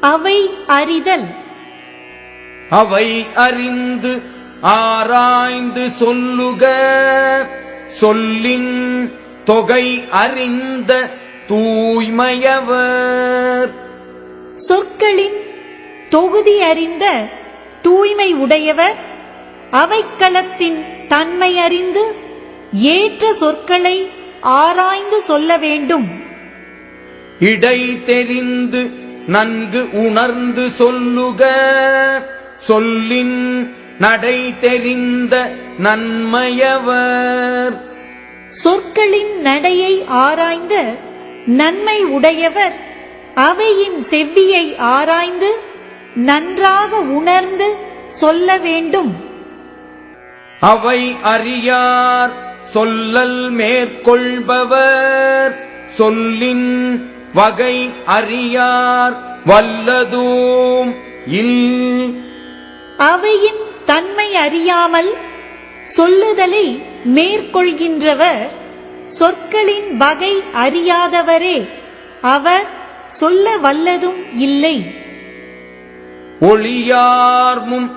அவை அறிதல். அவை அறிந்து ஆராய்ந்து சொல்லுக. சொல்லின் தொகை அறிந்த தூய்மையவர். சொற்களின் தொகுதி அறிந்த தூய்மை உடையவர். அவைக்களத்தின் தன்மை அறிந்து ஏற்ற சொற்களை ஆராய்ந்து சொல்ல வேண்டும். இடை தெரிந்து நன்கு உணர்ந்து சொல்லுக. சொல்லின் நடை தெரிந்த நன்மையவர். சொற்களின் நடையை ஆராய்ந்த நன்மை உடையவர். அவையின் செவ்வியை ஆராய்ந்து நன்றாக உணர்ந்து சொல்ல வேண்டும். அவை அறியார் சொல்லல் மேற்கொள்பவர். சொல்லின் வகை அறியார் வல்லதூம் இல். அவையின் தன்மை அறியாமல் சொல்லுதலை மேற்கொள்கின்றவர் சொற்களின் வகை அறியாதவரே. அவர் சொல்ல வல்லதும் இல்லை. ஒளியார்மும்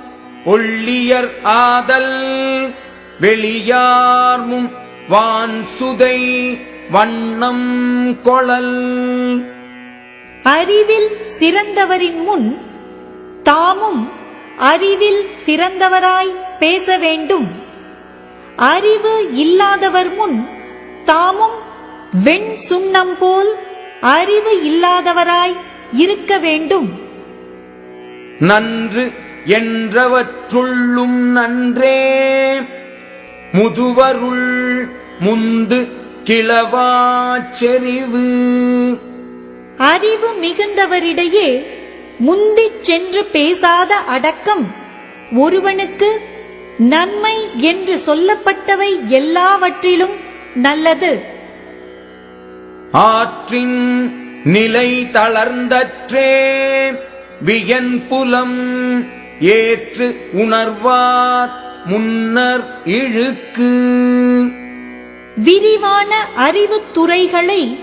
ஒள்ளியர் ஆதல். வெளியார்மும் வான் சுதை வண்ணம் கொளல். அறிவில் சிறந்தவரின் முன் தாமும் அறிவில் சிறந்தவராய் பேச வேண்டும். அறிவு இல்லாதவர் முன் தாமும் வெண் சுண்ணம் போல் அறிவு இல்லாதவராய் இருக்க வேண்டும். நன்று என்றவற்றுள்ளும் நன்றே. முதுவருள் முந்து கிளவாச்செறிவு. அறிவு மிகுந்தவரிடையே முந்திச் சென்று பேசாத அடக்கம் ஒருவனுக்கு நன்மை என்று சொல்லப்பட்டவை எல்லாவற்றிலும் நல்லது. ஆற்றின் நிலை தளர்ந்தற்றே. வியன்புலம் ஏற்று உணர்வார் முன்னர் இழுக்கு. விரிவான அறிவு துறைகளை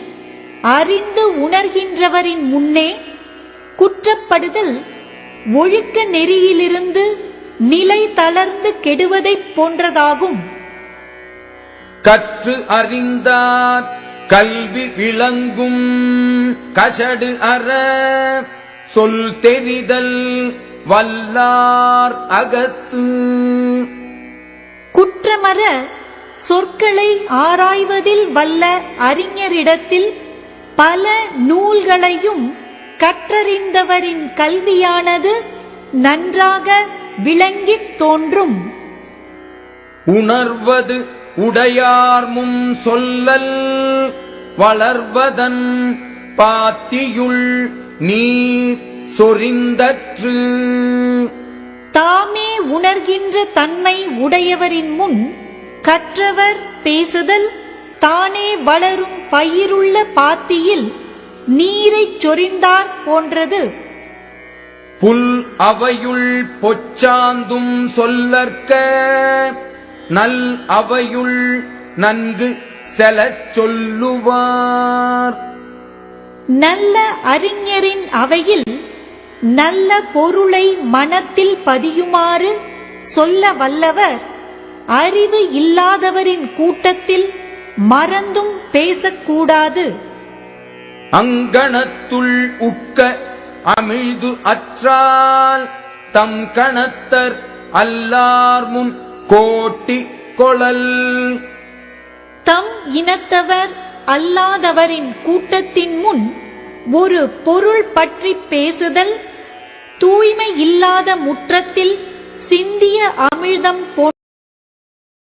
அறிந்து உணர்கின்றவரின் முன்னே குற்றப்படுதல் ஒழுக்க நெறியிலிருந்து நிலை தளர்ந்து கெடுவதைப் போன்றதாகும். கற்று அறிந்தார் கல்வி விளங்கும். கசடு அற சொல் தெரிதல் வல்லார் அகத்து. குற்றமற சொற்களை ஆராய்வதில் வல்ல அறிஞரிடத்தில் பல நூல்களையும் கற்றறிந்தவரின் கல்வியானது நன்றாக விளங்கித் தோன்றும். உணர்வது உடையார் முன் சொல்லல். வளர்வதன் பாத்தியுள் நீர் சொரிந்தற்று. தாமே உணர்கின்ற தன்மை உடையவரின் முன் கற்றவர் பேசுதல் தானே வளரும் பயிருள்ள பாத்தியில் நீரைச் சொரிந்தார் போன்றது. புல் அவையுள் பொச்சாந்தும் சொல்லற்க. நல் அவையுள் நன்கு செலச் சொல்லுவார். நல்ல அறிஞரின் அவையில் நல்ல பொருளை மனத்தில் பதியுமாறு சொல்ல வல்லவர். அறிவு இல்லாதவரின் கூட்டத்தில் மறந்தும் பேசக்கூடாது. அங்கணத்துள் உக்க அமிழ்து அற்றால் தம் கணத்தர் அல்லார் முன் கோட்டி கொளல். தம் இனத்தவர் அல்லாதவரின் கூட்டத்தின் முன் ஒரு பொருள் பற்றி பேசுதல் தூய்மை இல்லாத முற்றத்தில் சிந்திய அமிழ்தம் போன்ற